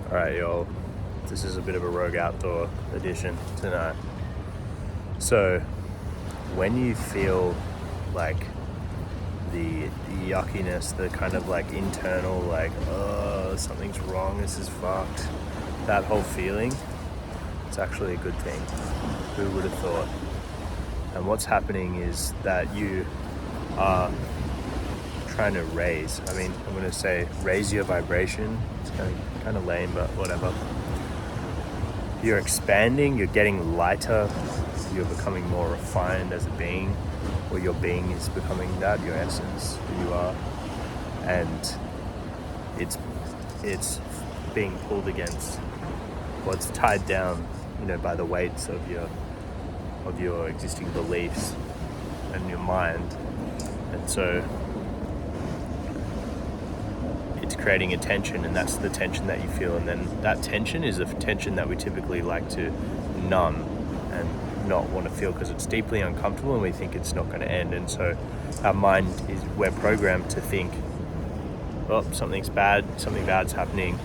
Alright, y'all. This is a bit of a rogue outdoor edition tonight. So, when you feel like the yuckiness, the kind of like internal, like, oh, something's wrong, this is fucked, that whole feeling, it's actually a good thing. Who would have thought? And what's happening is that you are trying to raise. I'm going to say raise your vibration. It's kind of lame, but whatever. You're expanding, you're getting lighter, you're becoming more refined as a being, or your being is becoming that, your essence, who you are. And it's being pulled against, well, it's tied down, by the weights of your existing beliefs and your mind. And so it's creating a tension, and that's the tension that you feel. And then that tension is a tension that we typically like to numb and not want to feel because it's deeply uncomfortable and we think it's not going to end. And so our mind we're programmed to think, oh, something bad's happening,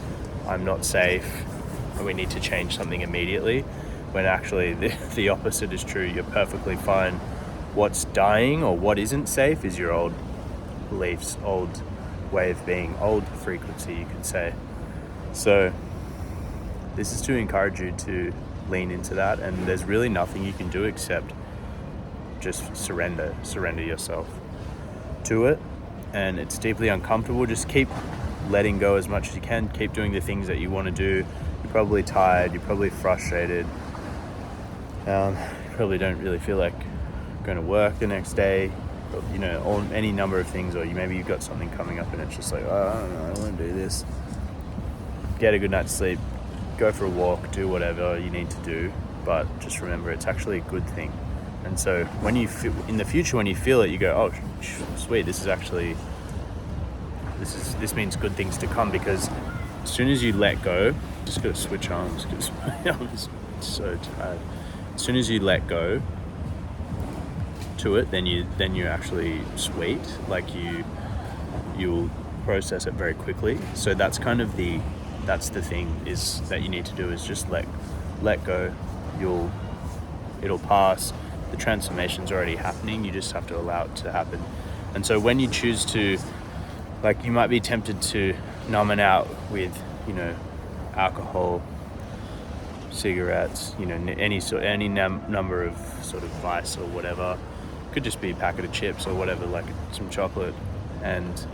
I'm not safe, and we need to change something immediately, when actually the opposite is true. You're perfectly fine. What's dying or what isn't safe is your old beliefs, old way of being, old frequency, you could say. So this is to encourage you to lean into that, and there's really nothing you can do except just surrender yourself to it. And it's deeply uncomfortable. Just keep letting go as much as you can. Keep doing the things that you want to do. You're probably tired, you're probably frustrated, you probably don't really feel like going to work the next day, or any number of things, or maybe you've got something coming up and it's just like, oh, I don't know, I don't want to do this. Get a good night's sleep, go for a walk, do whatever you need to do, but just remember it's actually a good thing. And so when you feel, in the future, when you feel it, you go, oh, sweet, this means good things to come, because as soon as you let go, just got to switch arms because I'm so tired. As soon as you let go to it, then you're actually sweet. Like you'll process it very quickly. So that's kind of that's the thing is that you need to do, is just let go. It'll pass. The transformation's already happening. You just have to allow it to happen. And so when you choose to, like, you might be tempted to numb it out with, alcohol, cigarettes, any number of sort of vice or whatever. Could just be a packet of chips or whatever, like some chocolate, and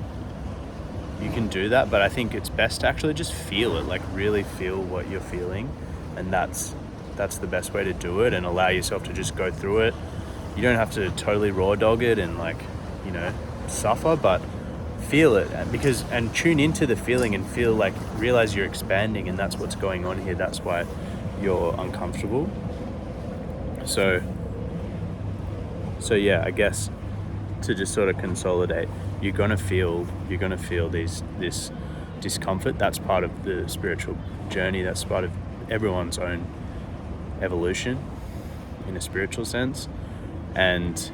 you can do that. But I think it's best to actually just feel it, like really feel what you're feeling, and that's the best way to do it, and allow yourself to just go through it. You don't have to totally raw dog it and suffer, but feel it, and tune into the feeling and realize you're expanding, and that's what's going on here. That's why you're uncomfortable. So yeah, I guess to just sort of consolidate, you're gonna feel this discomfort. That's part of the spiritual journey. That's part of everyone's own evolution in a spiritual sense, and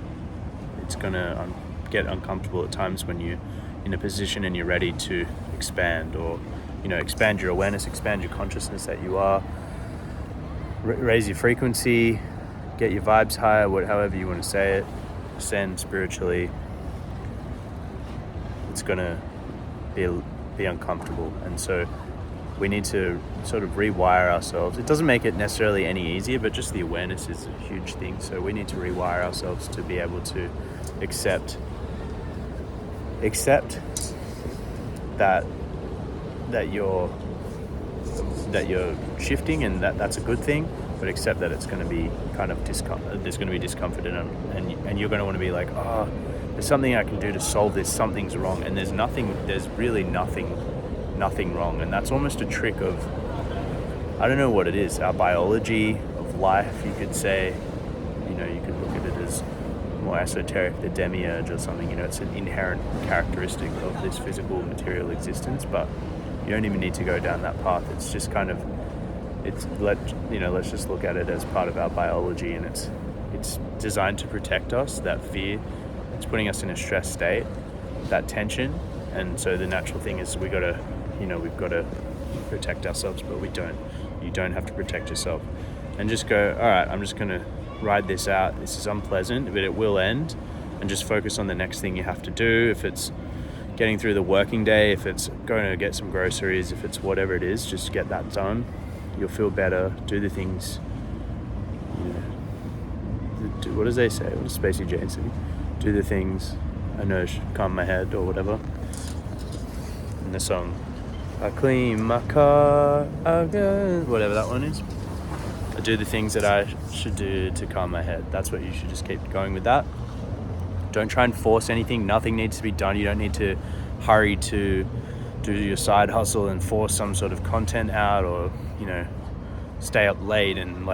it's gonna get uncomfortable at times when you're in a position and you're ready to expand, or expand your awareness, expand your consciousness that you are, raise your frequency, get your vibes higher, however you want to say it, ascend spiritually. It's gonna be uncomfortable, and so we need to sort of rewire ourselves. It doesn't make it necessarily any easier, but just the awareness is a huge thing. So we need to rewire ourselves to be able to accept that you're shifting, and that's a good thing, but accept that it's going to be kind of there's going to be discomfort in it, and you're going to want to be like, oh, there's something I can do to solve this, something's wrong, and there's really nothing wrong. And that's almost a trick of, I don't know what it is, our biology of life, you could say. You could look at it as more esoteric, the demiurge or something. It's an inherent characteristic of this physical material existence, but you don't even need to go down that path. It's just kind of, let's just look at it as part of our biology, and it's designed to protect us. That fear, it's putting us in a stress state, that tension. And so the natural thing is we got to we've got to protect ourselves, but we don't. You don't have to protect yourself. And just go, all right, I'm just going to ride this out. This is unpleasant, but it will end. And just focus on the next thing you have to do. If it's getting through the working day, if it's going to get some groceries, if it's whatever it is, just get that done. You'll feel better. Do the things, what does they say? What does Spacey Jane say? Do the things I know should calm my head, or whatever. In the song, I clean my car, whatever that one is. I do the things that I should do to calm my head. That's what you should just keep going with that. Don't try and force anything. Nothing needs to be done. You don't need to hurry to do your side hustle and force some sort of content out, or, stay up late and